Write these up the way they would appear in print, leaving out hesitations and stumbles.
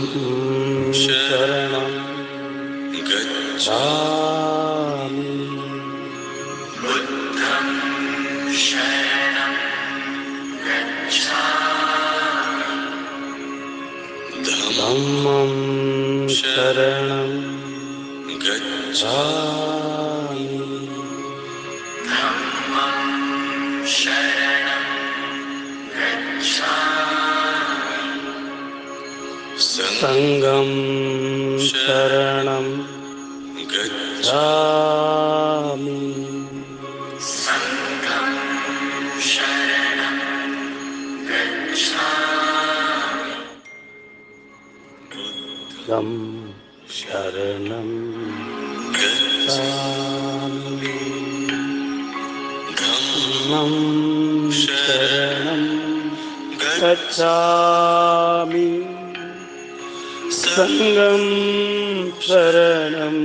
धम्मं शरणं गच्छामि। बुद्धं शरणं गच्छामि। धम्मं शरणं गच्छामि। धम्मं शरणं गच्छामि। संघं शरणं गच्छामि। संघं शरणं गच्छामि। बुद्धं शरणं गच्छामि। धम्मं शरणं गच्छामि। संघं शरणं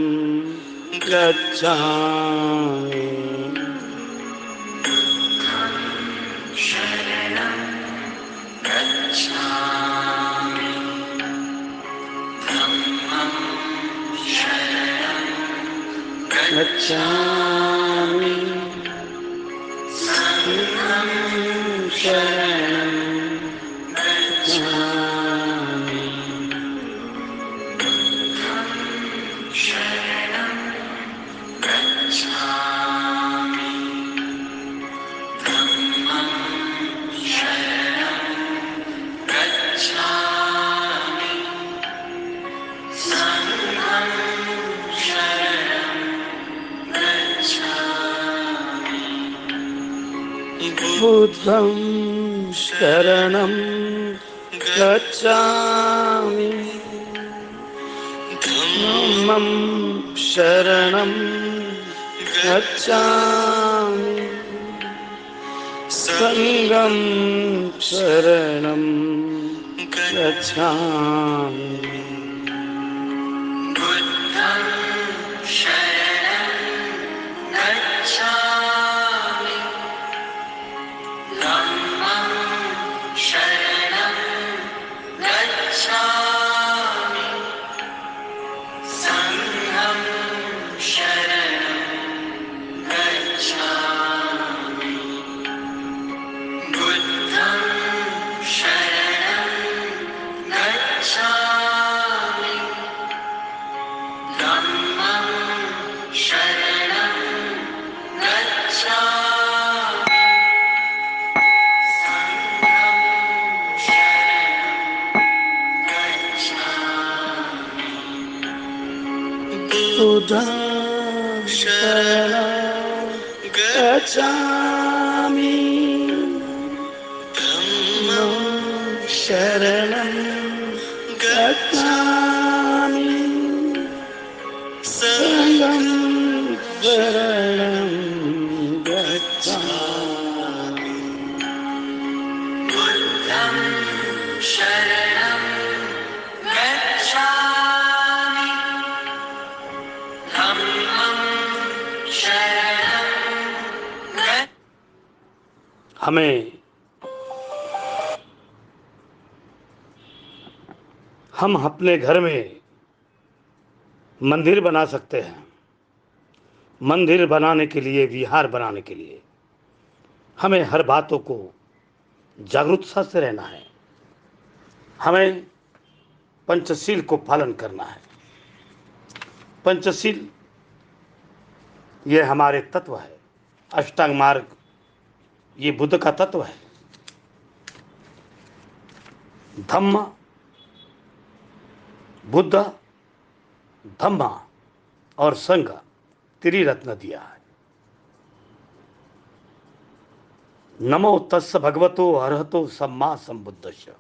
गच्छामि। शरणं गच्छामि। धम्मं शरणं गच्छामि। संघं शरणं गच्छामि। गच्छामि। शरणं गच्छामि। धम्मं शरणं गच्छामि। संघं शरणं गच्छामि। बुद्धं शरणं गच्छामि। धम्मं शरणं गच्छामि। संघं शरणं गच्छामि। बुद्धं शरणं गच्छामि। धम्मं शरणं गच्छामि। संघं शरणं गच्छामि। बुद्धं शरणं गच्छामि। धम्मं शरणं गच्छामि। संघं शरणं गच्छामि। बुद्धं शरणं गच्छामि। धम्मं शरणं गच्छामि। संघं शरणं गच्छामि। बुद्धं शरणं गच्छामि। धम्मं शरणं हम अपने घर में मंदिर बना सकते हैं। मंदिर बनाने के लिए, विहार बनाने के लिए हमें हर बातों को जागरूकता से रहना है। हमें पंचशील को पालन करना है। पंचशील ये हमारे तत्व है। अष्टांग मार्ग ये बुद्ध का तत्व है। धम्म, बुद्ध, धम्मा और संघ त्रिरत्न दिया है। नमो तस्स भगवतो अरहतो सम्मा संबुद्धस्य।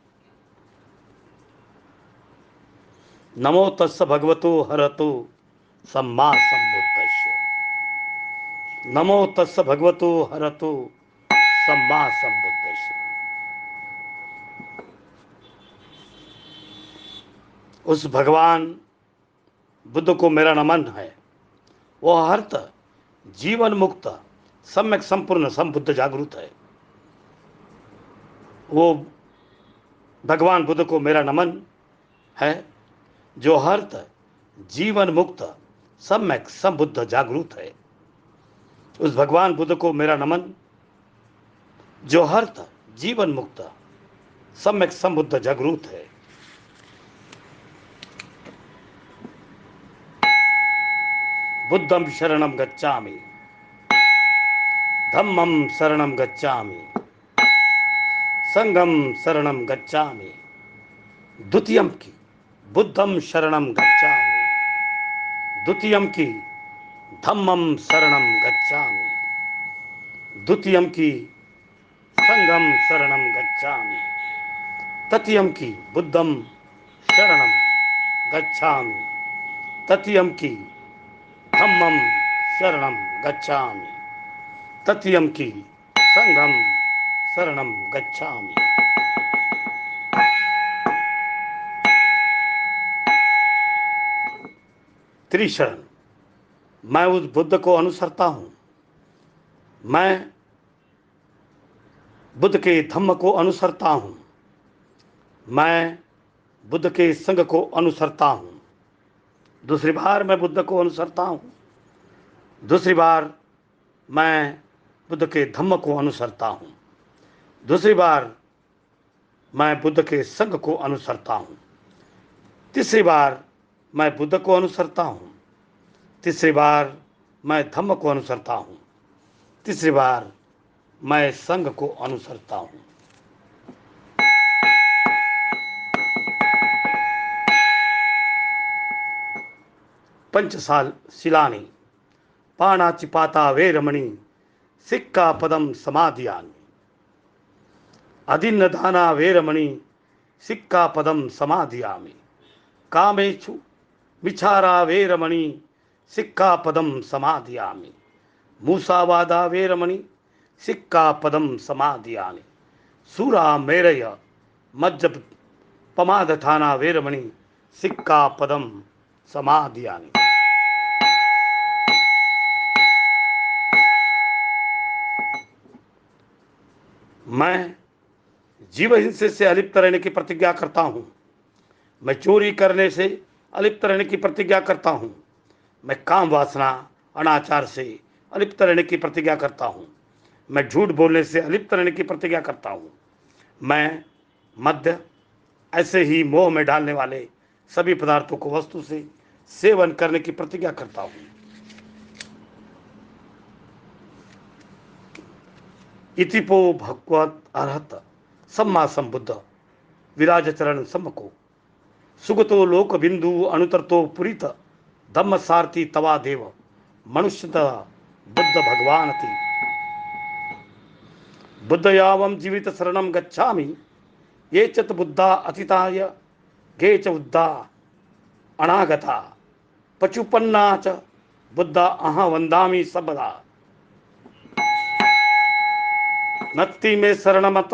नमो तस्स भगवतो अरहतो सम्मा संबुद्धस्य। नमो तस्स भगवतो अरहतो सम्मा संबुद्धस्य। उस भगवान बुद्ध को मेरा नमन है। वो हर्त जीवन मुक्त सम्यक संपूर्ण संबुद्ध जागृत है। वो भगवान बुद्ध को मेरा नमन है जो हर्त जीवन मुक्त सम्यक संबुद्ध जागरूक है। उस भगवान बुद्ध को मेरा नमन जो हर्त जीवन मुक्त सम्यक संबुद्ध जागरूक है। बुद्धं शरणं गच्छामि, धम्मं शरणं गच्छामि, संघं शरणं गच्छामि, द्वितीयं की बुद्धं शरणं गच्छामि, द्वितीयं की धम्मं शरणं गच्छामि, द्वितीयं की संघं शरणं गच्छामि, तृतीयं की बुद्धं शरणं गच्छामि, तृतीयं की धम्मं शरणं गच्छामि, तृतीयं की संघं शरणं गच्छामि। त्रिशरण, मैं उस बुद्ध को अनुसरता हूँ, मैं बुद्ध के धम्म को अनुसरता हूँ, मैं बुद्ध के संघ को अनुसरता हूँ। दूसरी बार मैं बुद्ध को अनुसरता हूँ, दूसरी बार मैं बुद्ध के धम्म को अनुसरता हूँ, दूसरी बार मैं बुद्ध के संघ को अनुसरता हूँ, तीसरी बार मैं बुद्ध को अनुसरता हूँ, तीसरी बार मैं धम्म को अनुसरता हूँ, तीसरी बार मैं संघ को अनुसरता हूँ। पंचसाल शिलानि पाणाचिपाता वेरमणि सिक्का पदम समाधियानि, अदिन्न दाना वेरमणि सिक्का पदम समाधियामि, कामेषु विचारा वेरमणि सिक्का पदम समाधियामि, मूसावादा वेरमणि सिक्का पदम समाधियानि, सूरा मेरय मज्ज पमादथाना वेरमणि सिक्का पदम समाधियानि। मैं जीव हिंसे से अलिप्त रहने की प्रतिज्ञा करता हूँ, मैं चोरी करने से अलिप्त रहने की प्रतिज्ञा करता हूँ, मैं काम वासना अनाचार से अलिप्त रहने की प्रतिज्ञा करता हूँ, मैं झूठ बोलने से अलिप्त रहने की प्रतिज्ञा करता हूँ, मैं मद्य ऐसे ही मोह में डालने वाले सभी पदार्थों को वस्तु से सेवन करने की प्रतिज्ञा करता हूँ। इतिपो भगवत अर्हत सम्मा संबुद्ध विराज चरण सम्मको सुगतो लोक बिंदु अनुतरतो पुरीत धम्म सारथी तवा देव मनुष्यत बुद्ध भगवान थी। बुद्ध यावम जीवित शरणम गच्छामि ये चत बुद्धा अतिताय गे च बुद्धा अनागता पचुपन्ना च बुद्धा अह वंदामि सबदा। नत्ति में शरण मत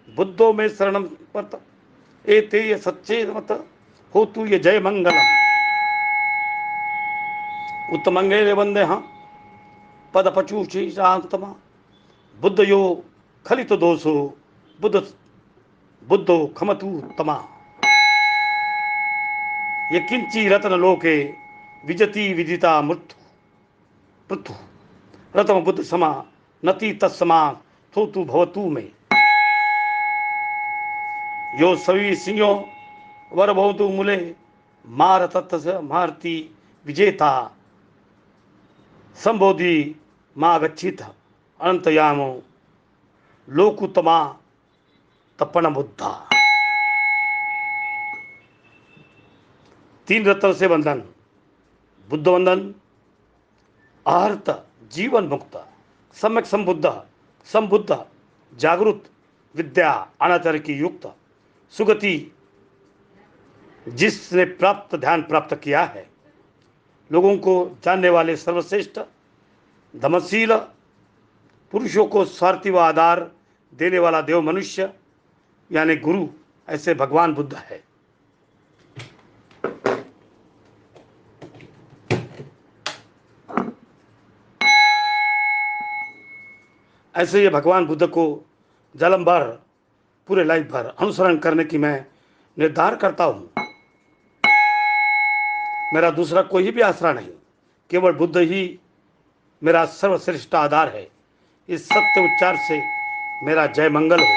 बुद्धो में शरण मत एते ये सच्चे मत हो तू ये जय मंगलम। उत्तमंगेले वंदे हाँ पद पचूची शांतमा बुद्ध यो खलित दोषो बुद्ध बुद्धो खमतु तमा। ये किंची रत्न लोके विजति विदिता मृत्यु पृथु रतम बुद्ध समा नति तत्समा थोतु भवतु में। यो सवी सिंहो वर बहुतु मूले मार तत्व मारती विजेता संबोधि माँ गच्छित अनंतयामो लोकुतमा तपन बुद्धा। तीन रत्न से बंधन बुद्ध वंदन आर्त जीवन मुक्त सम्यक संबुद्ध संबुद्ध जागृत विद्या अनाचार की युक्त सुगति जिसने प्राप्त ध्यान प्राप्त किया है, लोगों को जानने वाले सर्वश्रेष्ठ धमशील पुरुषों को स्वार्थी व आधार देने वाला देव मनुष्य यानी गुरु ऐसे भगवान बुद्ध है। ऐसे ये भगवान बुद्ध को जन्म भर पूरे लाइफ भर अनुसरण करने की मैं निर्धार करता हूँ। मेरा दूसरा कोई भी आसरा नहीं, केवल बुद्ध ही मेरा सर्वश्रेष्ठ आधार है। इस सत्य उच्चार से मेरा जय मंगल हो।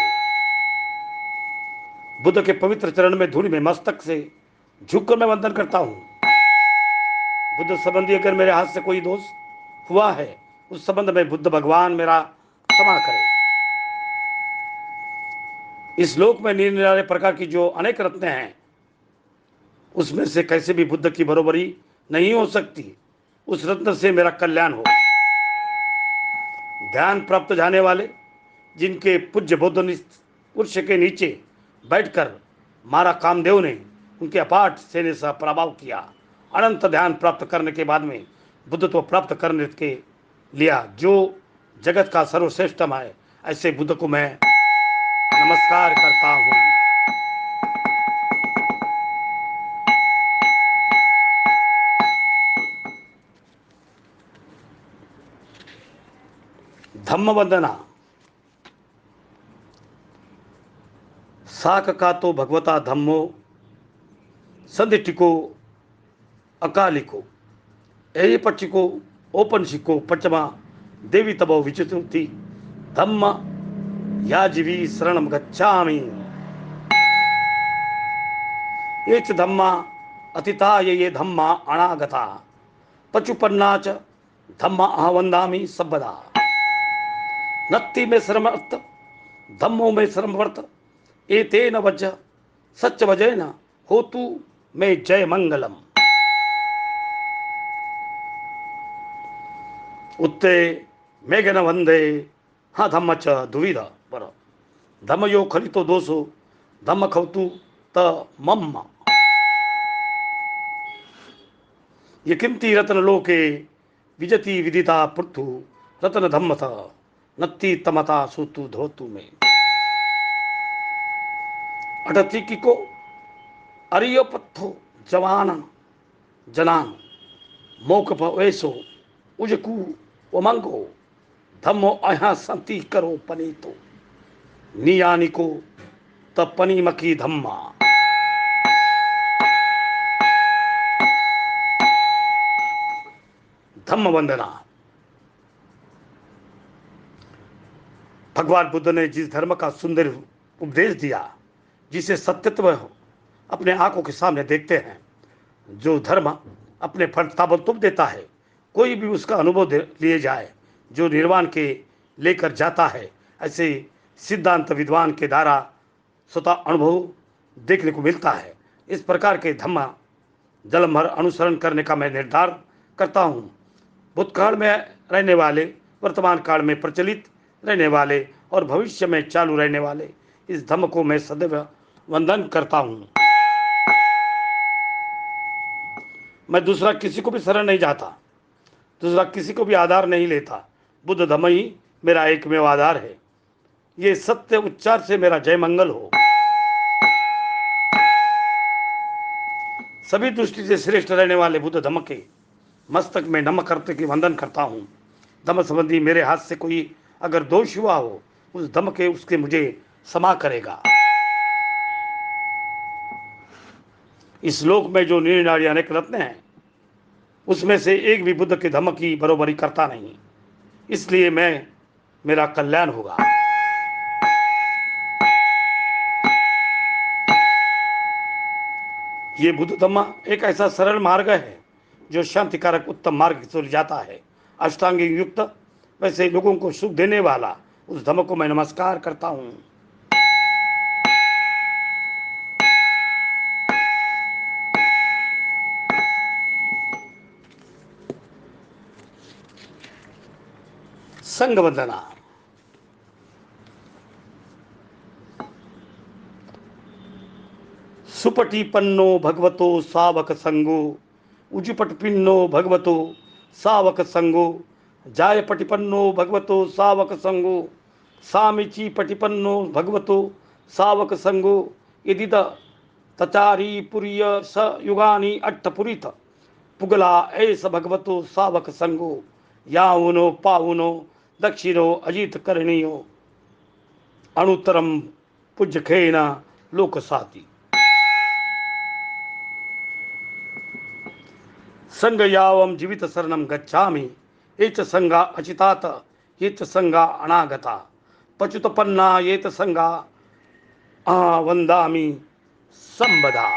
बुद्ध के पवित्र चरण में धूलि में मस्तक से झुककर मैं वंदन करता हूँ। बुद्ध संबंधी अगर मेरे हाथ से कोई दोष हुआ है, उस संबंध में बुद्ध भगवान मेरा क्षमा करे। इस लोक में निरनिराले प्रकार की जो अनेक रत्न हैं, उसमें से कैसे भी बुद्ध की बरोबरी नहीं हो सकती। उस रत्न से मेरा कल्याण हो। ध्यान प्राप्त जाने वाले, जिनके पूज्य बुद्ध वृक्ष के नीचे बैठकर मारा कामदेव ने उनके अपाट सेने से प्रभाव किया। अनंत ध्यान प्राप्त करने के बाद में बुद्धत्व प्राप्त करने के लिया, जो जगत का सर्वश्रेष्ठम है, ऐसे बुद्ध को मैं नमस्कार करता हूँ। धम्म वंदना। साक का तो भगवता धम्मो संधिटिको अकालिको एय पक्षिको ओपनशिको पचमा देवी तबो विचित्रति धम्म याजीवी शरणम गच्छामि। ये च धम्मा अतिता ये धम्मा अनागता पचुपन्ना च धम्मा अहवंदामि सबदा। नत्ति में श्रम अर्थ धम्मो में श्रम वर्त एतेन वज्र सच वजय न होतु में जय मंगलम। उत्ते मेघन वंदे हाँ धम्म च दुविध बर धम्म यो खलितो दोषो धम्म खवतु त मम्म। ये किमती रत्न लोके विजति विदिता पृथु रत्न धम्म था नत्ति तमता सूतु धोतु में। अटति को अरियो पत्थो जवान जनान मोक वेशो उजकू उमंगो धम्मो अहा संति करो पनीतो नियानिको तपनी मकी धम्मा। धम्म वंदना। भगवान बुद्ध ने जिस धर्म का सुंदर उपदेश दिया, जिसे सत्यत्व अपने आंखों के सामने देखते हैं, जो धर्म अपने फल ताबड़तोड़ देता है, कोई भी उसका अनुभव लिए जाए, जो निर्वाण के लेकर जाता है, ऐसे सिद्धांत विद्वान के द्वारा स्वतः अनुभव देखने को मिलता है। इस प्रकार के धम्म जन्म भर अनुसरण करने का मैं निर्धार करता हूँ। भूतकाल में रहने वाले, वर्तमान काल में प्रचलित रहने वाले और भविष्य में चालू रहने वाले इस धम्म को मैं सदैव वंदन करता हूँ। मैं दूसरा किसी को भी शरण नहीं जाता, दूसरा किसी को भी आधार नहीं लेता। बुद्ध धम्म ही मेरा एकमेव आधार है। ये सत्य उच्चार से मेरा जय मंगल हो। सभी दृष्टि से श्रेष्ठ रहने वाले बुद्ध धम्म के मस्तक में नमक करते की वंदन करता हूँ। धम्म संबंधी मेरे हाथ से कोई अगर दोष हुआ हो, उस धम्म के उसके मुझे क्षमा करेगा। इस लोक में जो निरनिराले अनेक रत्न हैं, उसमें से एक भी बुद्ध के धम्म की बरोबरी करता नहीं, इसलिए मेरा कल्याण होगा। ये बुद्ध धम्म एक ऐसा सरल मार्ग है जो शांतिकारक उत्तम मार्ग से ले जाता है। अष्टांगिक युक्त वैसे लोगों को सुख देने वाला उस धम्म को मैं नमस्कार करता हूँ। संग वंदना। सुपटिपन्नो भगवतो सावक संगो उजुपटपिन्नो भगवतो सावक संगो जाय पटिपन्नो भगवतो सावक संगो सामिची पटिपन्नो भगवतो सावक संगो यदिद तचारी पुरीय स युगानी अट्ठपुरीत पुगला ऐस भगवतो सावक संगो याउनो पाउनो दक्षिणो अजित करणीयो अणुतरम पुजखेना लोक साथी। संग यावम जीवित शरणम गच्छामि ये च संगा अचितात ये च संगा अनागता पच्युतपन्ना ये च संगा वंदामि संबदा।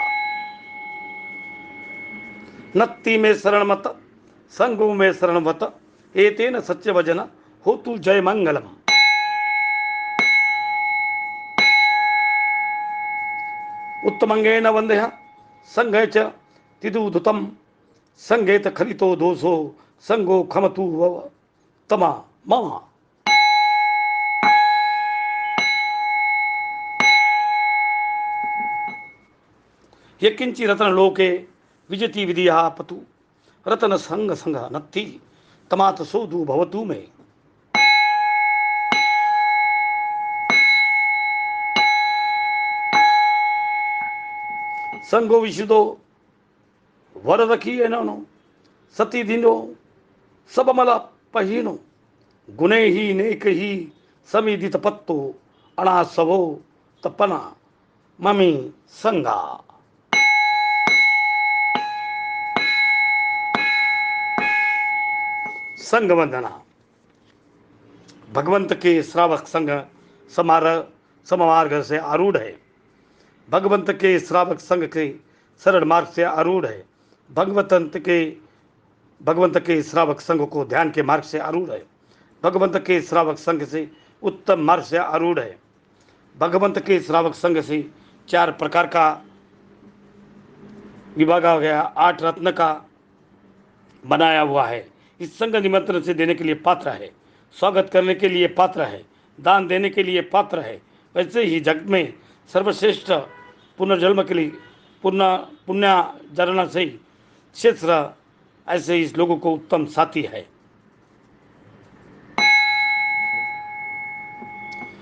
नत्ति में शरण मत संगो में शरणवत एतेन सत्य वचन होतु जय मंगलम। उत्तमंगेन वंदेह संगे च तिदुधुतम संगेत खलितो दोषो संगो खमतु वव तमा मम। यकिंचि रतन लोके विजति विधिया पतु रतन संग संग नत्थि तमात सोदु भवतु में। संगो विशुदो वर रखी एनो सती दिनो सबमल पहिनो गुणे ही नेक ही समिदित पत्तो अणासवो तपना ममी संगा। संग वंदना भगवंत के श्रावक संग सममार्ग से आरूढ़ है। भगवंत के श्रावक संग के सरल मार्ग से आरूढ़ है। भगवंत के श्रावक संग को ध्यान के मार्ग से आरूढ़ है। भगवंत के श्रावक संग से उत्तम मार्ग से आरूढ़ है। भगवंत के श्रावक संग से 4 प्रकार का विभाग हो गया, 8 रत्न का बनाया हुआ है। इस संग निमंत्रण से देने के लिए पात्र है, स्वागत करने के लिए पात्र है, दान देने के लिए पात्र है। वैसे ही जग में सर्वश्रेष्ठ पुनर्जन्म के लिए पुण्य से क्षेत्र ऐसे इस लोगों को उत्तम साथी है।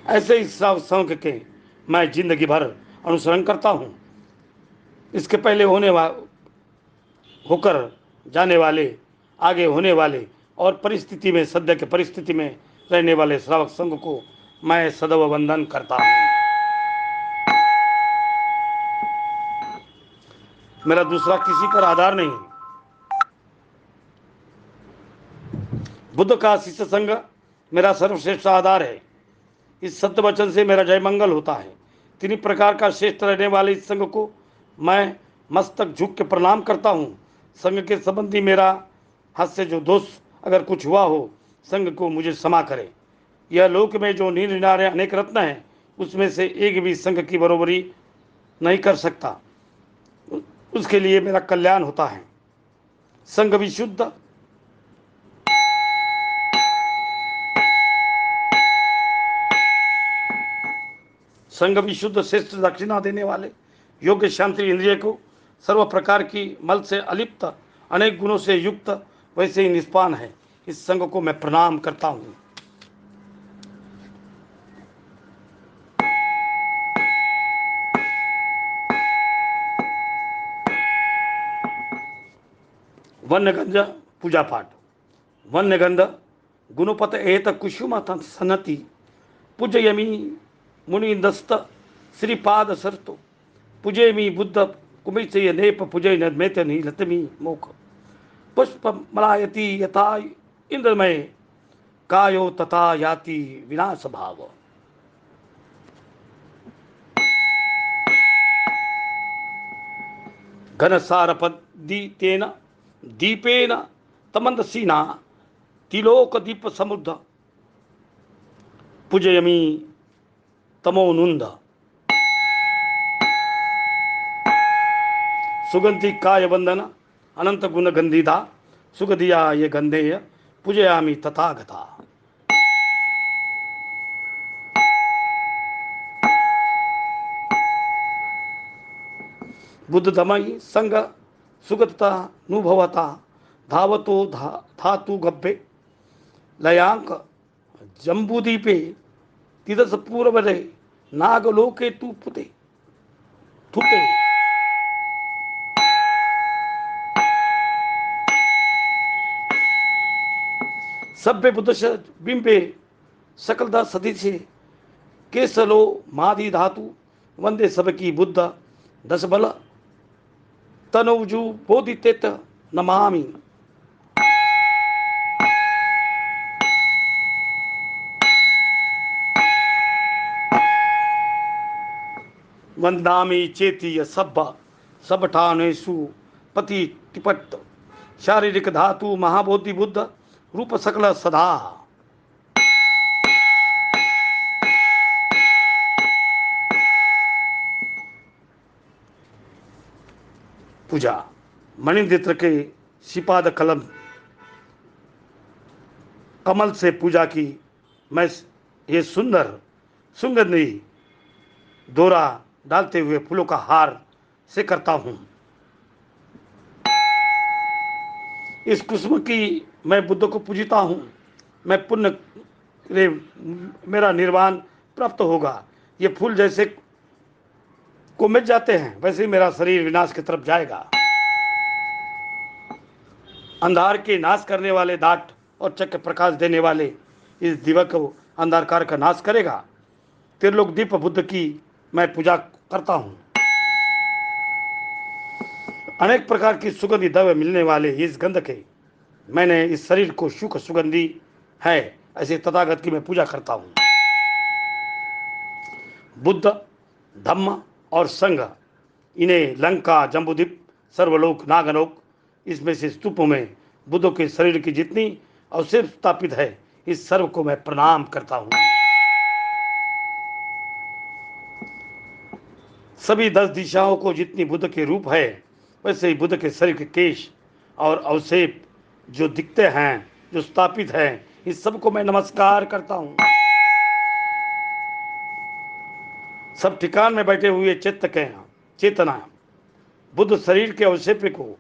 ऐसे इस संग के मैं जिंदगी भर अनुसरण करता हूँ। इसके पहले होकर जाने वाले, आगे होने वाले और परिस्थिति में सद्य के परिस्थिति में रहने वाले श्रावक संघ को मैं सदैव वंदन करता हूँ। मेरा दूसरा किसी पर आधार नहीं। बुद्ध का शिष्य संघ मेरा सर्वश्रेष्ठ आधार है। इस सत्य वचन से मेरा जय मंगल होता है। 3 प्रकार का श्रेष्ठ रहने वाले इस संघ को मैं मस्तक झुक के प्रणाम करता हूँ। संघ के संबंधी मेरा हाथ से जो दोष अगर कुछ हुआ हो, संघ को मुझे क्षमा करे। यह लोक में जो निरारे अनेक रत्न हैं, उसमें से एक भी संघ की बरोबरी नहीं कर सकता। उसके लिए मेरा कल्याण होता है। संघ विशुद्ध संघ विशुद्ध श्रेष्ठ दक्षिणा देने वाले, योग्य शांति इंद्रिय को सर्व प्रकार की मल से अलिप्त, अनेक गुणों से युक्त, वैसे ही निष्पान है। इस संघ को मैं प्रणाम करता हूँ। वन्यगंध पूजा पाठ। वन्यगंध गुणपत एत कुसुम सनति पूजयमी मुनिंदस्त श्रीपाद सरतो पूजयमी बुद्ध कुमिचय नेप पूजय नमेत नीलतमी मोख पुष्प मलायति यथा इंद्रमय कायो तथा याति विनाश भाव। घन सारपदीतेन दीपेन तमंदसीना तिलोक दीप समुद्र पूजयमी तमोनुंद। सुगंधि काय वंदन अनंत गुण गंधिदा सुगधिया ये गंधेय पूजयामी तथागता। बुद्ध धमई संग सुगतता नुभवता धावतो धातु गब्बे लयांक जम्बूदीपे तिदस पूर्वरे नागलोके तू पुते थुपे। सभ्य बुद्ध बिंबे सकलदा सदिशे केसलो मादि धातु वंदे सबकी बुद्ध दस बल तनुजु बोधितेत नमामि। वंदामि चेति सब्ब सबठानेषु पति टिपट शारीरिक धातु महाबोधि बुद्ध रूप सकल सदा। पूजा मणिनेत्र के श्रीपाद कलम कमल से पूजा की मैं ये सुंदर सुगंधी दोरा डालते हुए फूलों का हार से करता हूँ। इस कुसुम की मैं बुद्ध को पूजता हूँ। मैं पुण्य रे मेरा निर्वाण प्राप्त होगा। ये फूल जैसे को मिट जाते हैं वैसे ही मेरा शरीर विनाश की तरफ जाएगा। अंधार के नाश करने वाले दाट और चक्र प्रकाश देने वाले इस दिवा को अंधकार का नाश करेगा। त्रिलोक दीप बुद्ध की मैं पूजा करता हूँ। अनेक प्रकार की सुगंधी द्रव्य मिलने वाले इस गंध के मैंने इस शरीर को सुख सुगंधी है ऐसे तथागत की मैं पूजा करता हूँ। बुद्ध धम्म और संघ इन्हें लंका जम्बूद्वीप सर्वलोक नागलोक इसमें से स्तूपों में बुद्धों के शरीर की जितनी अवशेष स्थापित है इस सर्व को मैं प्रणाम करता हूँ। सभी 10 दिशाओं को जितनी बुद्ध के रूप है वैसे ही बुद्ध के शरीर के केश और अवशेष जो दिखते हैं जो स्थापित है इस सब को मैं नमस्कार करता हूँ। सब ठिकान में बैठे हुए चित्त के चेतना बुद्ध शरीर के अवशेष को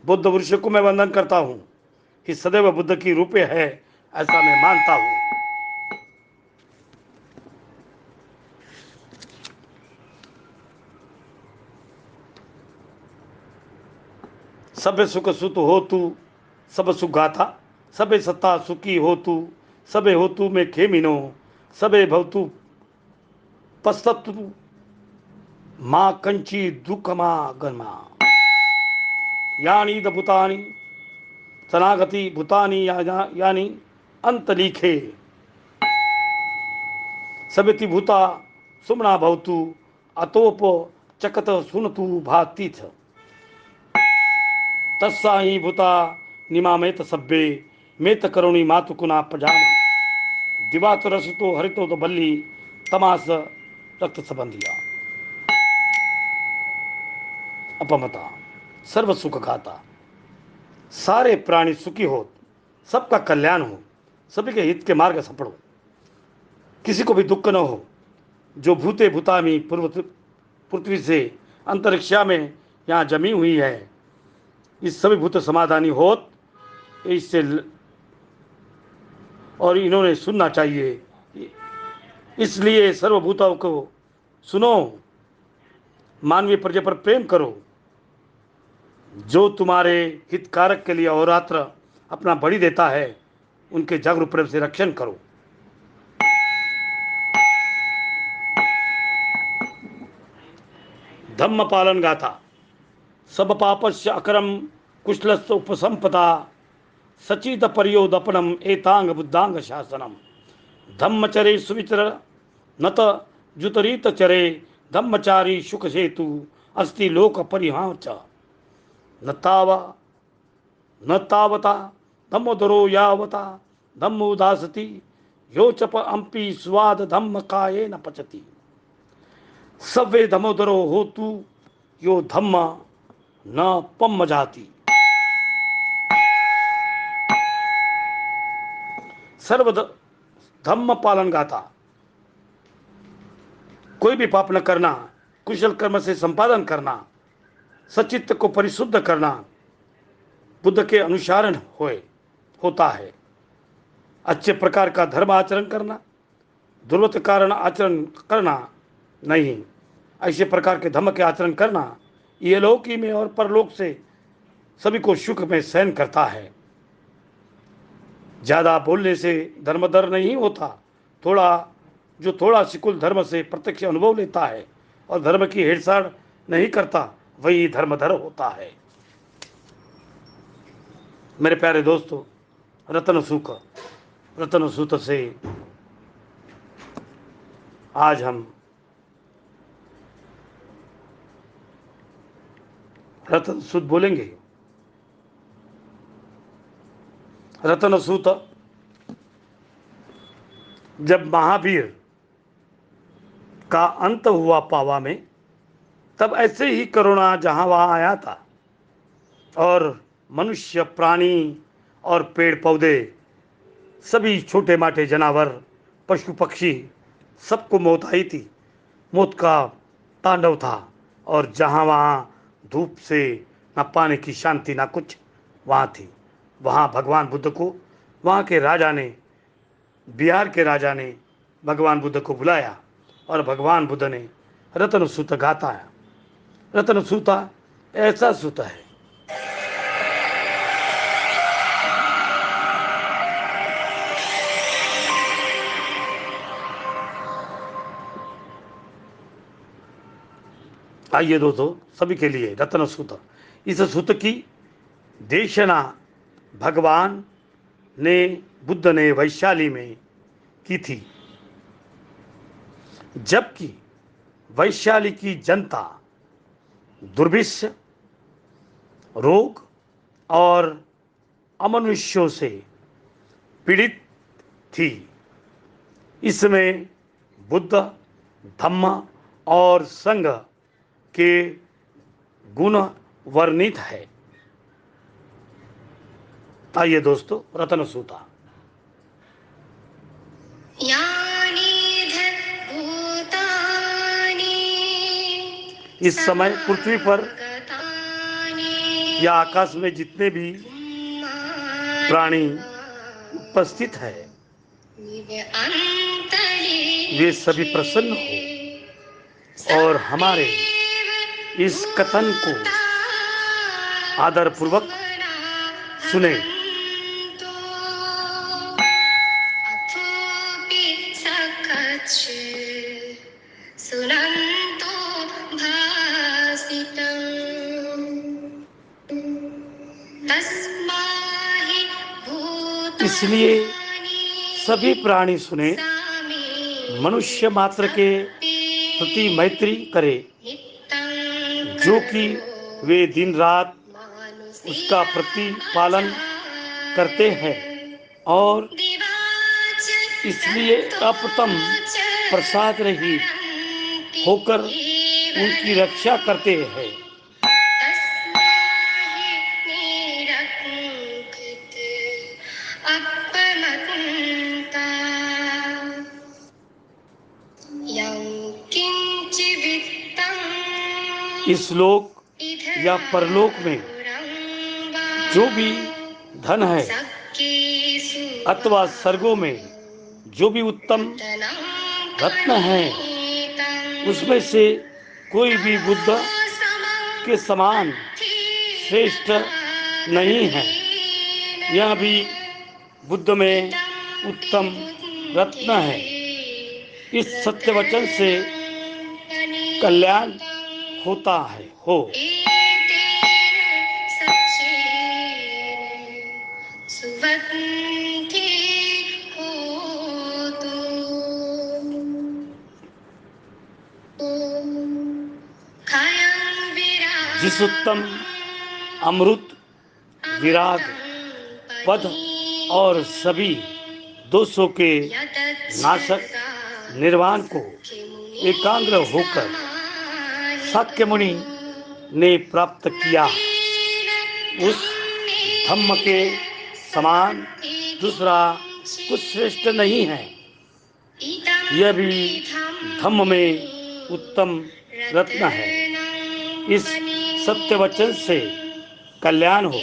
बुद्ध वृक्ष को मैं वंदन करता हूँ कि सदैव बुद्ध की रूपे है ऐसा मैं मानता हूँ। सबे सुख सुत हो तू सब सुख गाथा सबे सत्ता सुखी हो तू सबे हो तू में खेमिनो सबे भवतु पस्तु माँ कंची दुखमा गनमा यानी द भूतानी सनागति भूतानी यानी अंत लिखे सबिति भूता सुमना भवतु अतोप चकत सुनतु भातीथ तस्सा ही भूता निमामेत सभ्ये मेत करुणी मातु कुना पजामा दिवात रसतो हरितो तो बल्ली तमास रक्त संबंधिया अपमता सर्व सुख खाता सारे प्राणी सुखी हो सबका कल्याण हो सभी के हित के मार्ग सफल हो किसी को भी दुख न हो जो भूते भूतामी पृथ्वी से अंतरिक्षा में यहाँ जमी हुई है इस सभी भूत समाधानी होत इससे और इन्होंने सुनना चाहिए इसलिए सर्वभूतों को सुनो मानवीय प्रजा पर प्रेम करो जो तुम्हारे हितकारक के लिए अहोरात्र अपना बलि देता है उनके जागरूक प्रेम से रक्षण करो। धम्म पालन गाथा सब पापस्य अकरम कुशलस्य उपसंपदा सचित पर्योदपनम एतांग बुद्धांग शासनम धम्मचरे सुविचर नत जुतरीत चरे धम्मचारी सुख सेतु अस्ति लोक परिहाच न तावता धम्मोदरो यावता धम्मोदासति योचप अंपि स्वाद धम्म काये न पचति सव्वे धमोदरो होतु यो धम्म न पम जाति सर्व धम्म पालन गाता कोई भी पाप न करना कुशल कर्म से संपादन करना सचित्त को परिशुद्ध करना बुद्ध के अनुसारण होता है। अच्छे प्रकार का धर्म आचरण करना दुर्वत कारण आचरण करना नहीं ऐसे प्रकार के धम्म के आचरण करना ये लौकी में और परलोक से सभी को सुख में सहन करता है। ज़्यादा बोलने से धर्मधर नहीं होता थोड़ा सिकुल धर्म से प्रत्यक्ष अनुभव लेता है और धर्म की हेड़साड़ नहीं करता वही धर्मधर होता है। मेरे प्यारे दोस्तों, रतन सूत्र से आज हम रतन सूत्र बोलेंगे। रतन सूत्र जब महावीर का अंत हुआ पावा में, तब ऐसे ही करुणा जहां वहां आया था और मनुष्य, प्राणी और पेड़ पौधे, सभी छोटे माटे जानवर, पशु पक्षी, सबको मौत आई थी। मौत का तांडव था और जहाँ वहाँ धूप से न पाने की शांति ना कुछ वहाँ थी। वहाँ भगवान बुद्ध को, वहाँ के राजा ने, बिहार के राजा ने भगवान बुद्ध को बुलाया और भगवान बुद्ध ने रतन सूत्र गाता है। रतन सूत्र ऐसा सूत्र है, आइए दोस्तों, सभी के लिए रतन सूत्र। इस सूत्र की देशना भगवान ने, बुद्ध ने वैशाली में की थी, जबकि वैशाली की जनता दुर्भिक्ष, रोग और अमनुष्यों से पीड़ित थी। इसमें बुद्ध, धम्म और संघ के गुण वर्णित है। आइए दोस्तों, रतन सूत्र। इस समय पृथ्वी पर या आकाश में जितने भी प्राणी उपस्थित है, वे सभी प्रसन्न हो और हमारे इस कथन को आदरपूर्वक सुने। इसलिए सभी प्राणी सुने, मनुष्य मात्र के प्रति मैत्री करे, जो कि वे दिन रात उसका प्रतिपालन करते हैं और इसलिए अप्रथम प्रसाद रहित होकर उनकी रक्षा करते हैं। इस लोक या परलोक में जो भी धन है अथवा स्वर्गों में जो भी उत्तम रत्न है, उसमें से कोई भी बुद्ध के समान श्रेष्ठ नहीं है। यह भी बुद्ध में उत्तम रत्न है। इस सत्य वचन से कल्याण होता है हो। जिस उत्तम अमृत, विराग, पद और सभी दोषों के नाशक निर्वाण को एकाग्र होकर शाक्य मुनि ने प्राप्त किया, उस धम्म के समान दूसरा कुछ श्रेष्ठ नहीं है। यह भी धम्म में उत्तम रत्न है। इस सत्य वचन से कल्याण हो।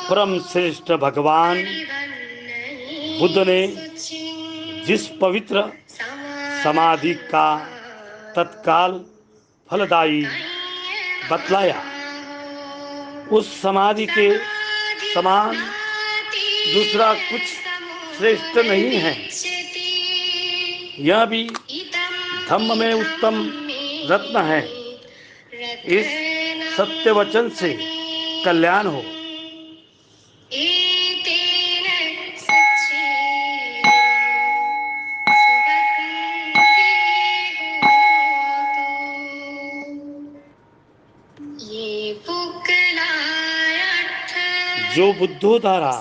परम श्रेष्ठ भगवान बुद्ध ने जिस पवित्र समाधि का तत्काल फलदायी बतलाया, उस समाधि के समान दूसरा कुछ श्रेष्ठ नहीं है। यह भी धम्म में उत्तम रत्न है। इस सत्य वचन से कल्याण हो। जो बुद्धों द्वारा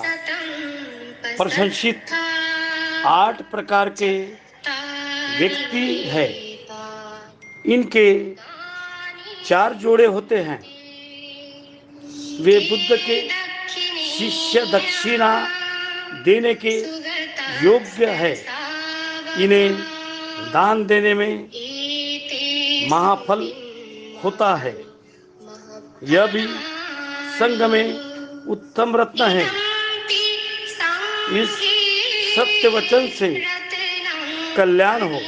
प्रशंसित 8 प्रकार के व्यक्ति है, इनके 4 जोड़े होते हैं। वे बुद्ध के शिष्य दक्षिणा देने के योग्य है। इन्हें दान देने में महाफल होता है। यह भी संघ में उत्तम रत्न है। इस सत्य वचन से कल्याण हो।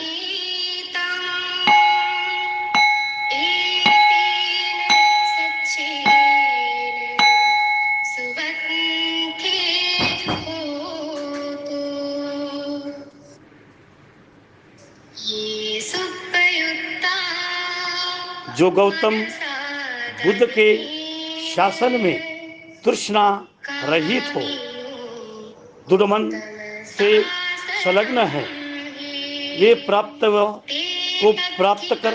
जो गौतम बुद्ध के शासन में तृष्णा रहित हो, दृढ़ मन से संलग्न है, वे को प्राप्त कर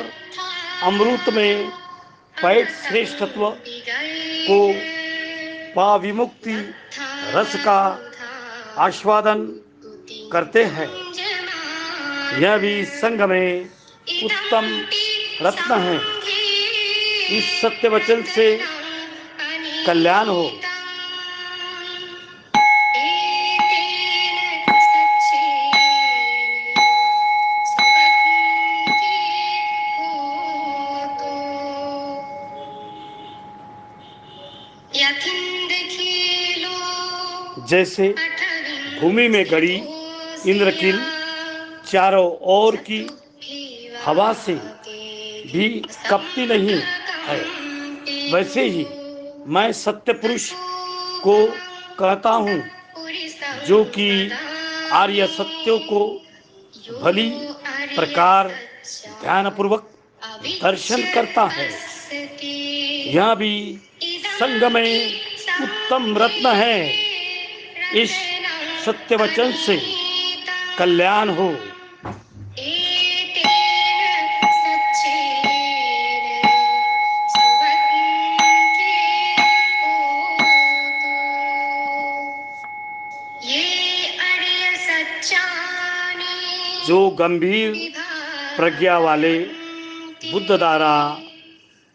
अमृत में पैठ श्रेष्ठत्व को पा विमुक्ति रस का आस्वादन करते हैं। यह भी संघ में उत्तम रत्न है। इस सत्य वचन से कल्याण हो। जैसे भूमि में गड़ी इंद्रकील चारों ओर की हवा से भी कपती नहीं है, वैसे ही मैं सत्य पुरुष को कहता हूँ, जो कि आर्य सत्यों को भली प्रकार ध्यानपूर्वक दर्शन करता है। यह भी संघ में उत्तम रत्न है। इस सत्य वचन से कल्याण हो। जो गंभीर प्रज्ञा वाले बुद्ध द्वारा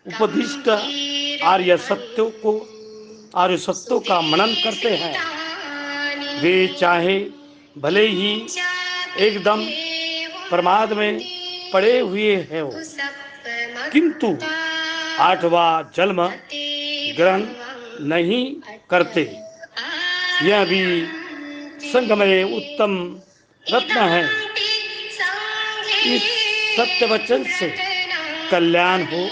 उपदिष्ट आर्य सत्यों का मनन करते हैं, वे चाहे भले ही एकदम प्रमाद में पड़े हुए हो, किंतु 8वां जन्म ग्रहण नहीं करते। यह भी संघ में उत्तम रत्न है। इस सत्य वचन से कल्याण हो।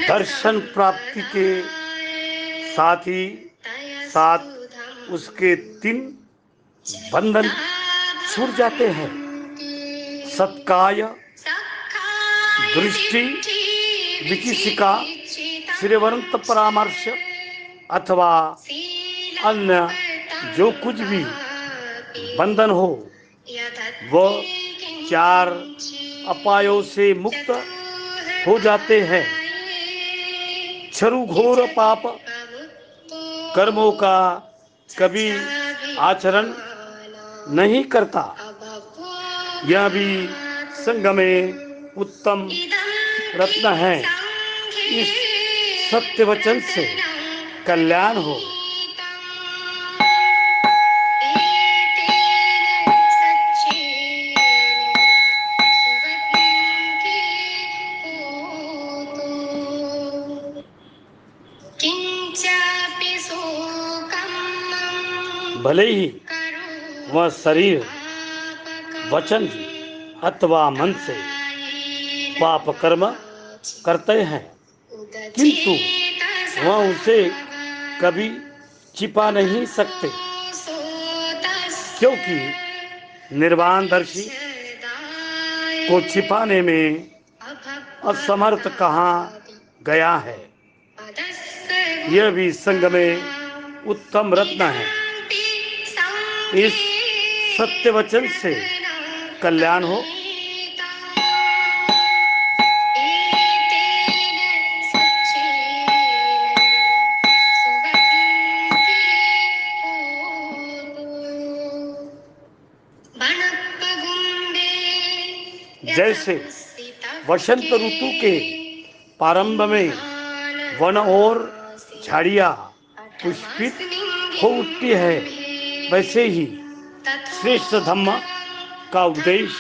दर्शन प्राप्ति के साथ ही साथ उसके 3 बंधन छूट जाते हैं। सत्काय, दृष्टि, विकिसिका, श्रीवंत परामर्श अथवा अन्य जो कुछ भी बंधन हो, वह 4 अपायों से मुक्त हो जाते हैं। छरुघोर पाप कर्मों का कभी आचरण नहीं करता। यह भी संघ में उत्तम रत्न है। इस सत्य वचन से कल्याण हो। भले ही वह शरीर, वचन अथवा मन से पाप कर्म करते हैं, किंतु वह उसे कभी छिपा नहीं सकते, क्योंकि निर्वाणदर्शी को छिपाने में असमर्थ कहा गया है। यह भी संग में उत्तम रत्न है। इस सत्य वचन से कल्याण हो। जैसे वसंत ऋतु के प्रारंभ में वन और झाड़ियां पुष्पित हो उठती है, वैसे ही श्रेष्ठ धम्म का उपदेश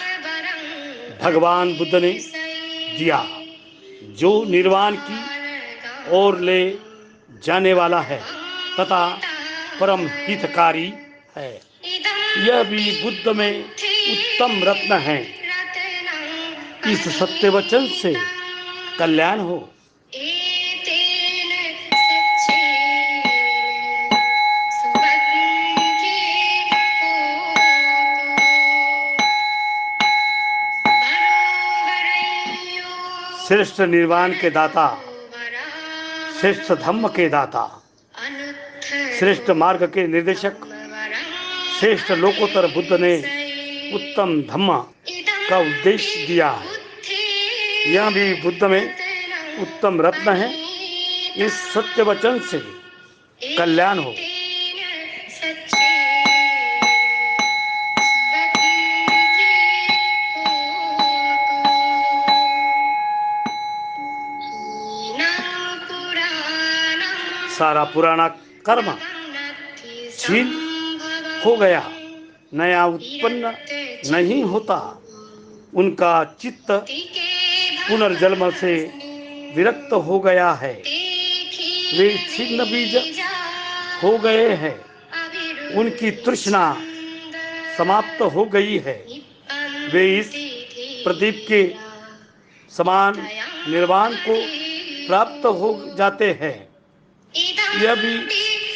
भगवान बुद्ध ने दिया, जो निर्वाण की ओर ले जाने वाला है तथा परम हितकारी है। यह भी बुद्ध में उत्तम रत्न है। इस सत्य वचन से कल्याण हो। श्रेष्ठ निर्वाण के दाता, श्रेष्ठ धम्म के दाता, श्रेष्ठ मार्ग के निर्देशक, श्रेष्ठ लोकोत्तर बुद्ध ने उत्तम धम्म का उपदेश दिया है। यह भी बुद्ध में उत्तम रत्न है। इस सत्य वचन से कल्याण हो। सारा पुराना कर्म क्षीण हो गया, नया उत्पन्न नहीं होता। उनका चित्त पुनर्जन्म से विरक्त हो गया है। वे छिन्न बीज हो गए हैं। उनकी तृष्णा समाप्त हो गई है। वे इस प्रदीप के समान निर्वाण को प्राप्त हो जाते हैं। यह भी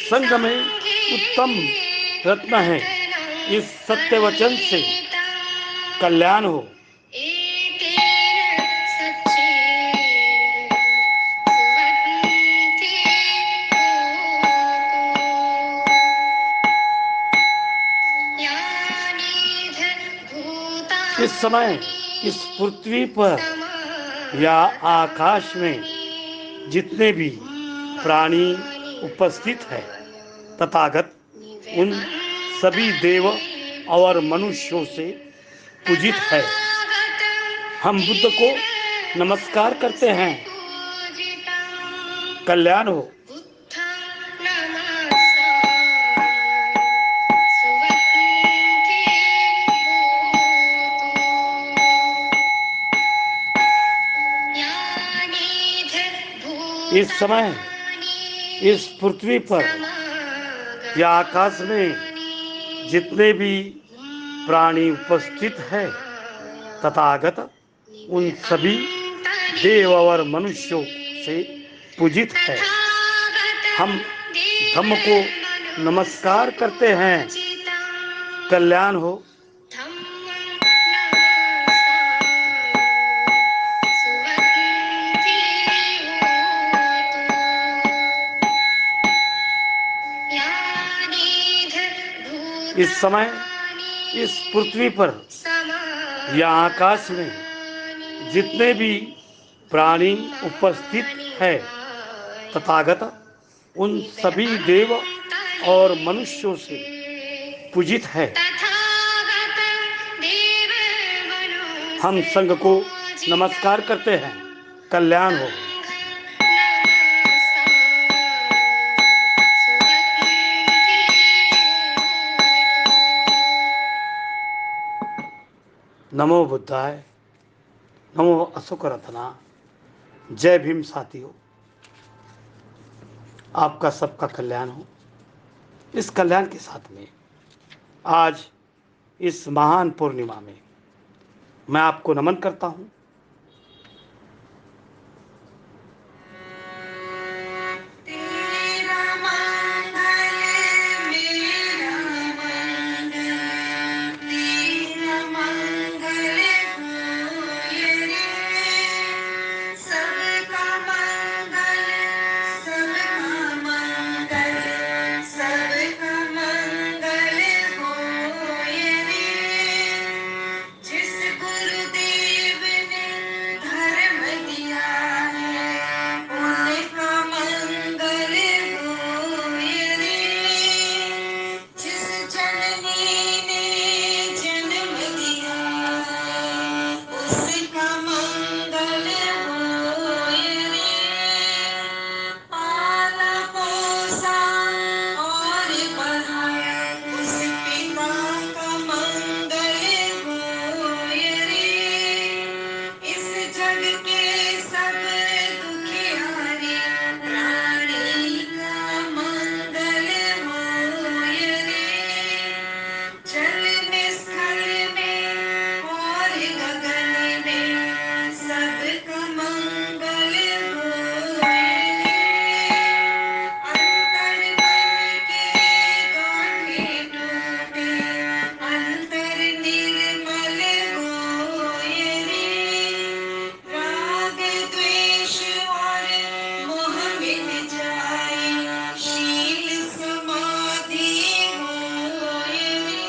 संग में उत्तम रत्न है। इस सत्य वचन से कल्याण हो। इस समय इस पृथ्वी पर या आकाश में जितने भी प्राणी उपस्थित है, तथागत उन सभी देव और मनुष्यों से पूजित है। हम बुद्ध को नमस्कार करते हैं। कल्याण हो। इस समय इस पृथ्वी पर या आकाश में जितने भी प्राणी उपस्थित है, तथागत उन सभी देव और मनुष्यों से पूजित है। हम धम्म को नमस्कार करते हैं। कल्याण हो। इस समय इस पृथ्वी पर या आकाश में जितने भी प्राणी उपस्थित है, तथागत उन सभी देव और मनुष्यों से पूजित है। हम संघ को नमस्कार करते हैं। कल्याण हो। नमो बुद्धाय, नमो अशोक रत्ना। जय भीम साथियों, आपका सबका कल्याण हो। इस कल्याण के साथ में आज इस महान पूर्णिमा में मैं आपको नमन करता हूँ। तेरा मंगल मेरा मंगल, तेरा मंगल होए रे। सबका मंगल, सबका मंगल, सबका मंगल होए रे। जिस गुरुदेव ने धर्म दिया है, उनका मंगल होए रे। जिस जननी ने जन्म दिया है, उसका मंगल होए रे। पाला पोसा और बढ़ाया, उस पिता का मंगल होए रे। इस जग के सब दुखियारी प्राणी का मंगल होए रे। जल में स्थल में और गगन में सबका मंगल होए रे। अंतर मन के गांठे टूटे, अंतर निर्मल होए रे। राग द्वेष और मोह मिट जाए, शील समाधि होए रे।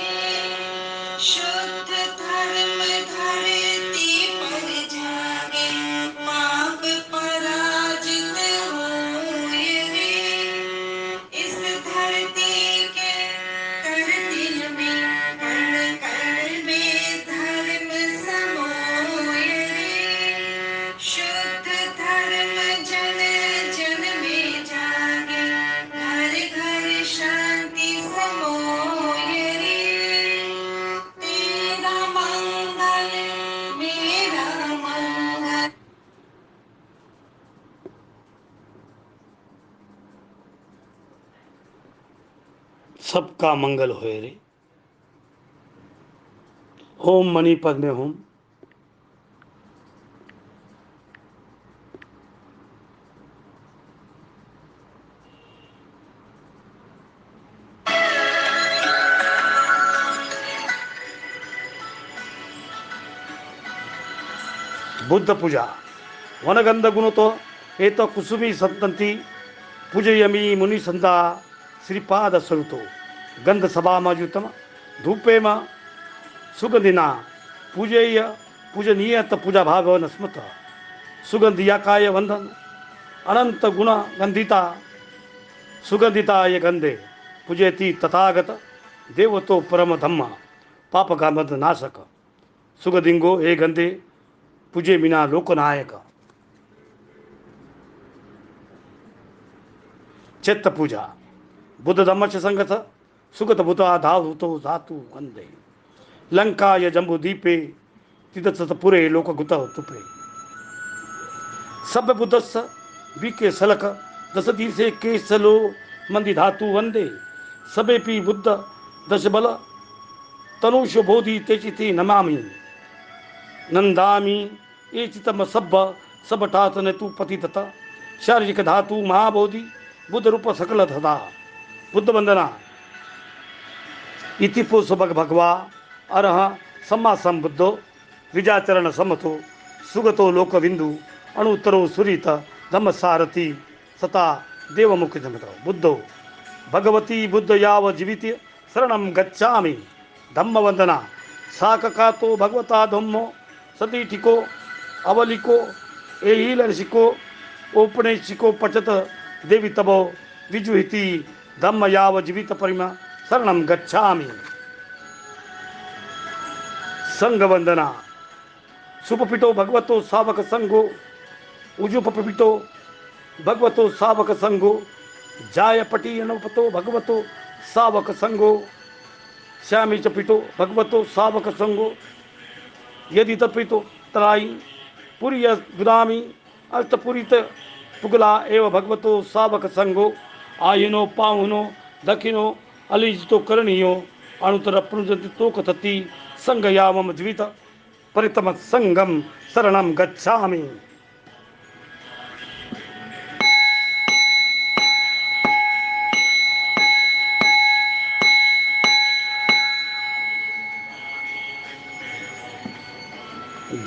शुद्ध धर्म धरती पर जागे, पाप पराजित होए रे। इस धरती के करतिल में कण कण में धर्म समोए रे। शुद्ध धर्म जन जन में जागे, घर घर शांति समोए रे। तेरा मंगल मेरा मंगल। सबका मंगल होए रे। ओम मणि पद में होम। बुद्ध पूजा वनगंध गुण तो एक कुसुमी संतति पूजयमी मुनि संता श्रीपाद स्वरूतो गंध सभा मजुतम धूपेम सुगंधिना पूजेय पूजनीय पूजा भाव न स्मृत सुगंधिया काय वंदन अनंत गुण गंधिता सुगंधिता ये गंधे पूजयति तथागत देवतो परम धम्म पाप गामद नाशक सुगंधिंगो हे गंधे पूजे बिना लोकनायक। चित्त पूजा बुद्ध धम्म च संगत सुगत बुता धातु धातु वंदे लंका य जम्बू दीपे तिदत पुरे लोक गुत तुपे सब बुद्धस्स बीके सलक दस दिसे के सलो मंदि धातु वंदे सबे पी बुद्ध दश बल तनुष बोधि तेचिति नमामि नंदामि एचितम सब्ब सब ठात ने तू पति तथा शारीरिक धातु महाबोधि बुद्ध रूप सकल धता बुद्ध वंदना इति पुरुष भगवा अरह सम्मा संबुद्धो विजाचरण समतो सुगतो लोकविंदु अणुत्तरो सुरीत धम्म सारथी सता देवमुख धमतो बुद्धो भगवती बुद्ध याव जीवित शरणम गच्छामि धम्म वंदना साककातो भगवता धम्मो सती ठिको अवलिको एहिलर्शिको औपनिशिको पचत देवी तबो विजुहिति धम्म याव जीवित परिमा शरणम गच्छामि संग वंदना सुपपिटो भगवतो सावक संगो उजुपपिटो भगवतो सावक संगो जायपटी अनुपतो भगवतो सावक संगो श्यामी चपिटो भगवतो सावक संगो यदि तपितो तराई पुरी गुदामी अष्टपुरीत पुगला एव भगवतो सावक संगो आयनो पाहुनो दक्षिणो अलिजितो करणीयो अणुतर प्रुजति तो कथति संगयामम द्वित परितम संगम शरणम गच्छामि।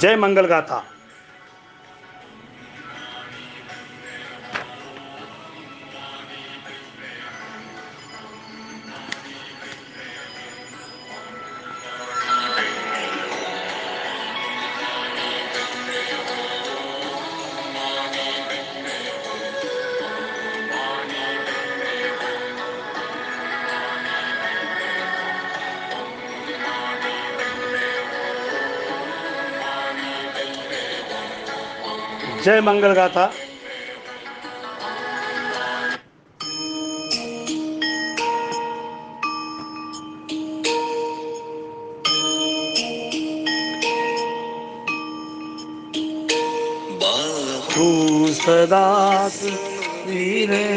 जय मंगल गाथा। जय मंगल गाथा। तू सदा वीरे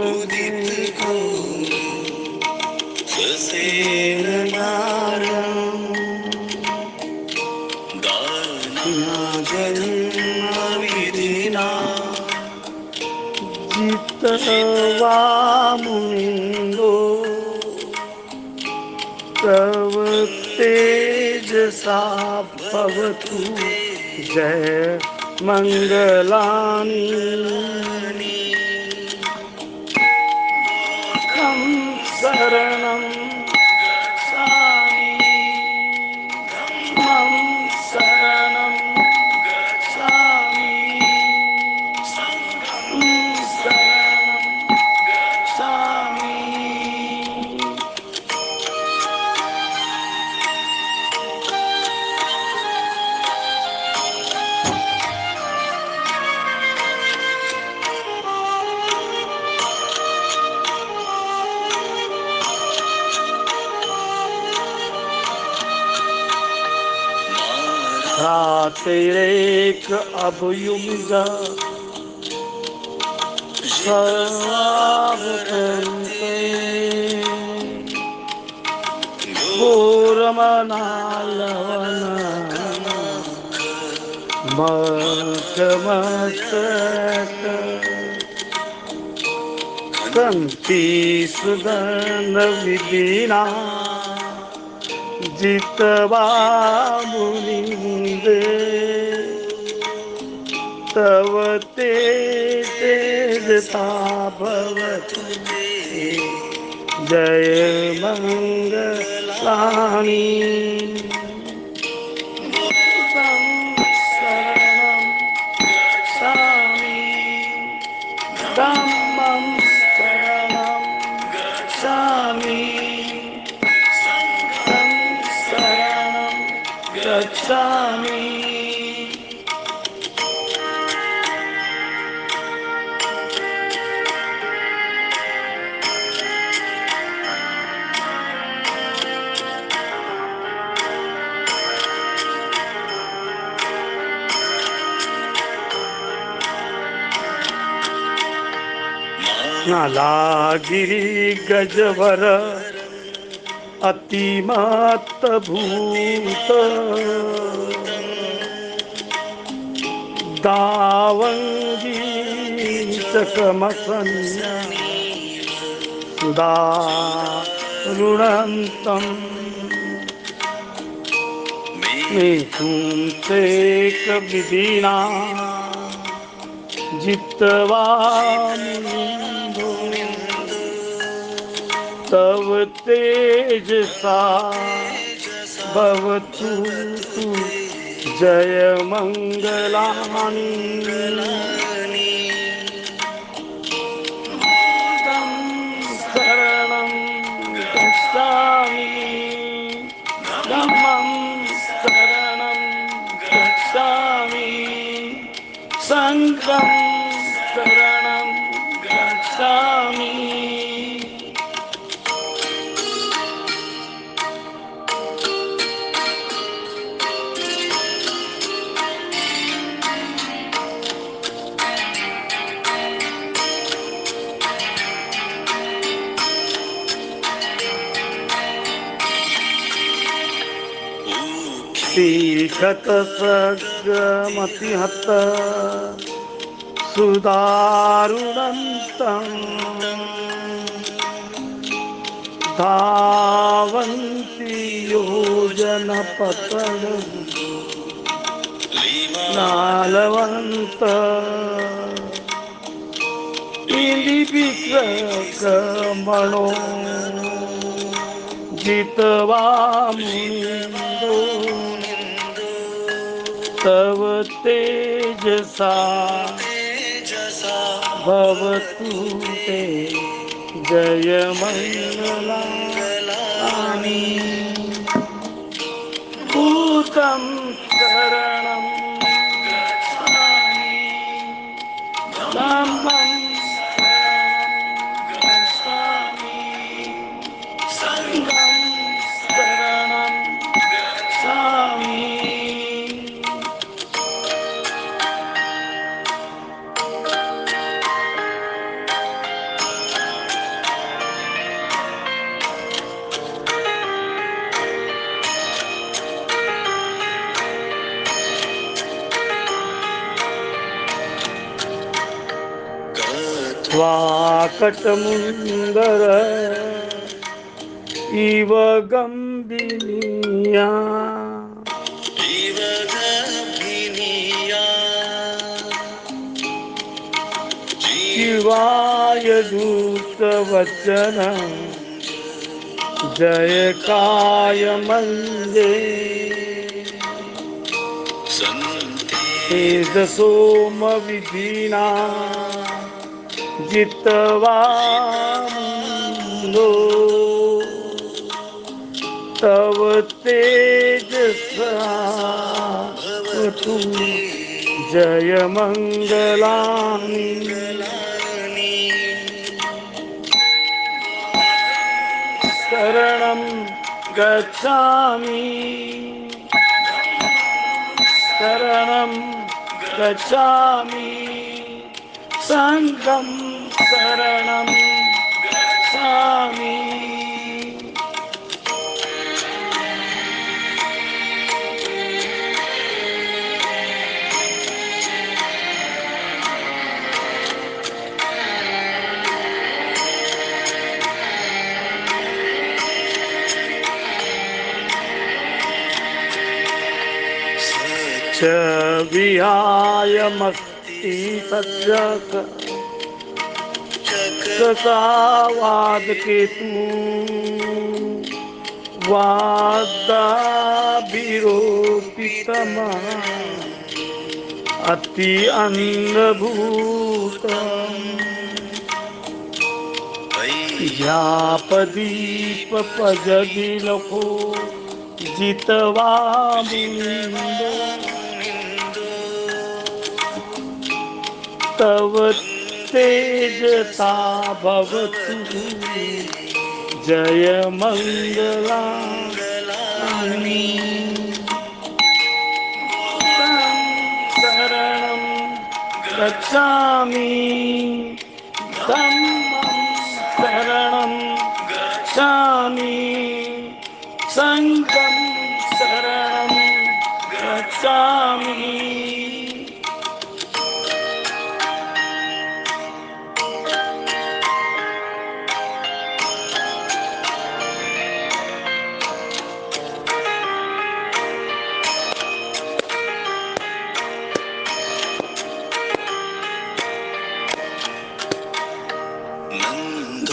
उदित को जन्म विधिना जितवा मुनिंदो तव तेजसा भवतु जय मंगलानि। हम शरणं गच्छामि, हम शरणं गच्छामि, हम शरणं गच्छामि। तेरेक अभयुगा सर्वाभूते घोरमनालवन मकमस्तक कंती सुदन विदीना जितवा मुनिंदे तव तेजसा भवतु जय मंगलानि। शरणं गच्छामि, धम्मं शरणं गच्छामि, संघं शरणं गच्छामि। नालागिरी गजवर अतिमत भूत दावंगी चकमसन्या दारुणंतम मेथुं ते कविदीना जितवा तव तेजसा भवतु जय मंगलानि। शरणं गच्छामि, धम्मं शरणं गच्छामि, संघं शरणं गच्छामि। तीखत सगमतिहत सुदारुणन्तं धावन्ति योजनपतनं नालवन्त इलिविक्रमणो जित्वा मुनिन्दो तव तेजसा भवतु ते जयमङ्गलानि भूतं शरणं गच्छामि धम्मं शरणं गच्छामि संघं शरणं गच्छामि। स्वाकटमुन्दर इव गम्भीनिया शिवाय दूतवचन जयकाय मन्दे तेजसोमविधिना जित्वा मुनिन्दो तव तेजसा भवतु जयमङ्गलानि शरणं गच्छामि शरणं गच्छामि संघं शरणं गच्छामि। च विहायमस्ति सज्जक कसावाद केतु वादाभिरोपितम अति अन्धभूतम् यापदीपपजदिलको जित्वा मुनिन्दो तव तेजसा भवतु जयमङ्गलानि शरणं गच्छामि धम्मं शरणं गच्छामि संघं शरणं गच्छामि।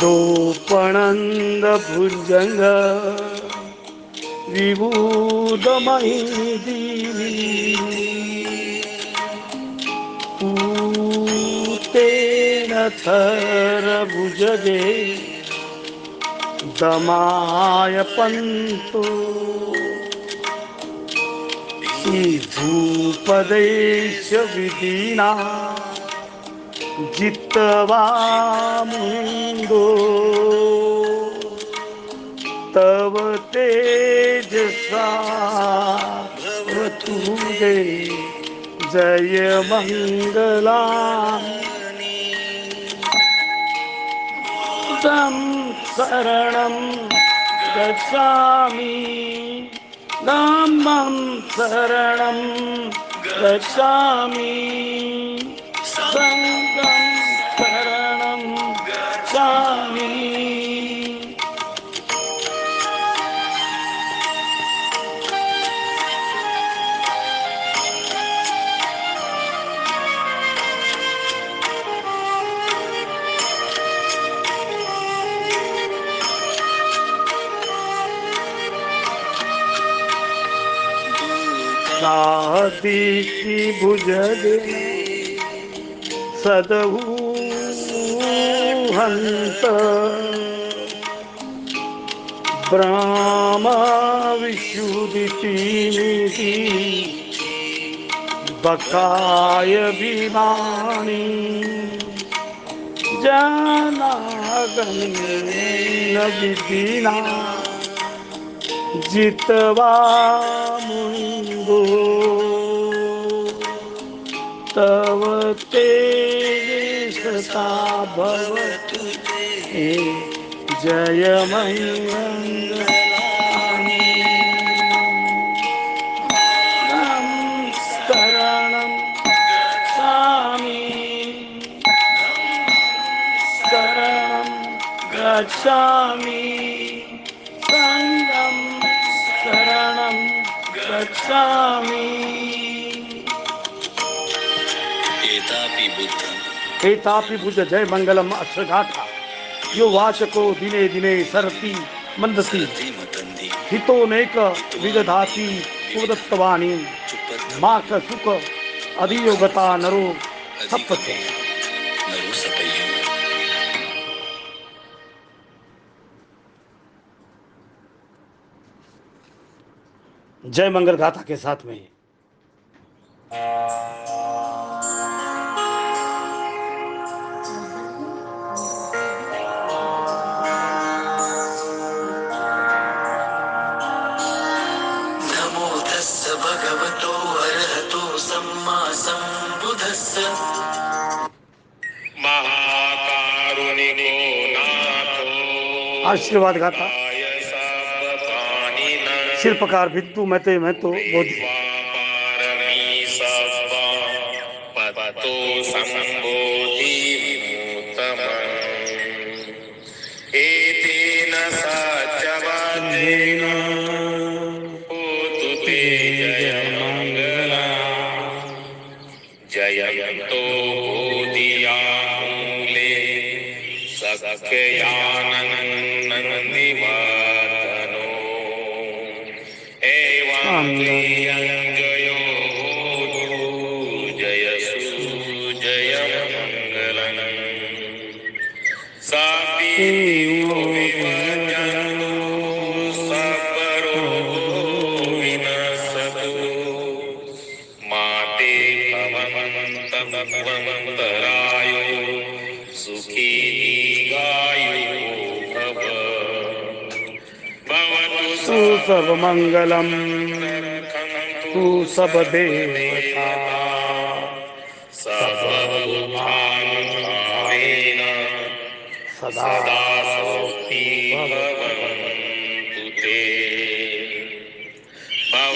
द्रोपणन्द भुजंग विबुधमहिदिनी पूतेन थरभुजगे दमाय पन्तो भूपदेश विधिना जित्वा मुनिन्दो तव तेजसा भवतु ते जयमङ्गलानि तं शरणं गच्छामि धम्मं शरणं गच्छामि संघं शरणं गच्छामि सादीसी भुजगे सदहूहंत ब्रह्मा विशुदिति बकाय विमानी जनागणेन विधिना जित्वा मुंगो तव तेजसा भवतु ते जय मंगलानि शरणं गच्छामि शरणं गच्छामि संगं शरणं गच्छामि एतापि बुद्ध जय मंगलम अक्षरगाथा यो वाचको दिने दिने सरति मंदति हितो नेक विदधाति उदत्तवाणी माक सुख अधियोगता नरो सप्पते जय मंगल गाथा के साथ में नमो तस्स भगवतो अरहतो सम्मा सम्बुद्धस्स महाकारुणिको नाथो आशीर्वाद गाथा शिल्पकार भित्तु महते महतो बोधि पारमी सब्बा पतो संबोधि मूतमं एतेन सच्चवतेन होतु ते जय मंगला जयन्तो बोधियामूले सख्यानन्दनिवातनो एवाङ्गयो जयसु जय मङ्गलम् सापीयो विभजनो सबरो विनशतु माते भवन्तरायो सुखी दीर्घायुः भव भवतु तू सब मंगलम तू सब देवता सर्वभूतानुभावेन सदा सदा सौखी भवन्तु ते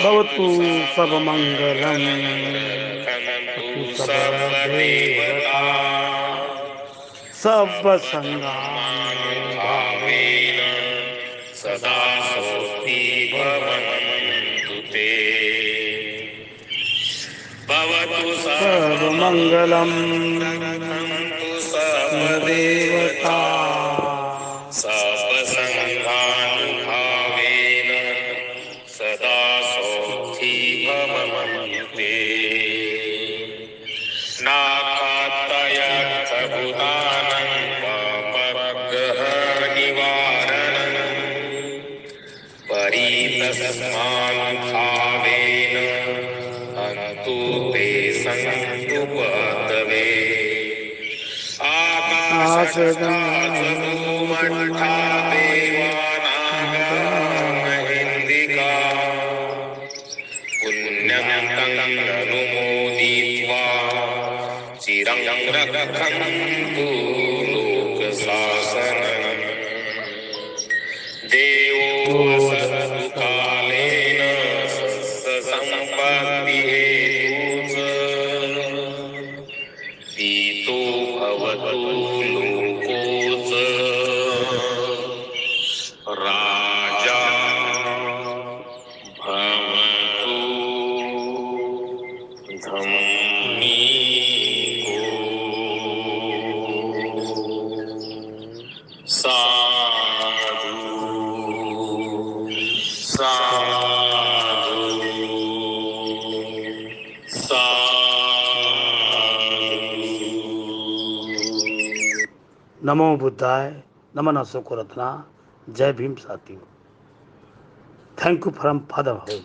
भवतु सब मंगलम तु सर्वदेवता सब संगानुभावेन सदा सौखी भवन्तु ते भवतु सब मंगलम सर्वन्तु सर्वदेवता सर्वसंघानुभावेन सदा सौखी भवन्तु ते नाकातयर्थभूतानं पापग्रह निवारणं परितस्मानुभावेन अन्तु ते सन्तुपतवे आकाशगङ्गा देवानागमहिन्दिका पुण्यं तं अनुमोदित्वा चिरं रक्षन्तु लोकशासनम् देवो वसतु कालेन संपत्ती हेतूच पीतो भवतु लोकोच राजा भवतु धम्मिको साधु साधु साधु। नमो बुद्धाय, नमन अशोक रत्ना, जय भीम साथियों। Thank you from father home.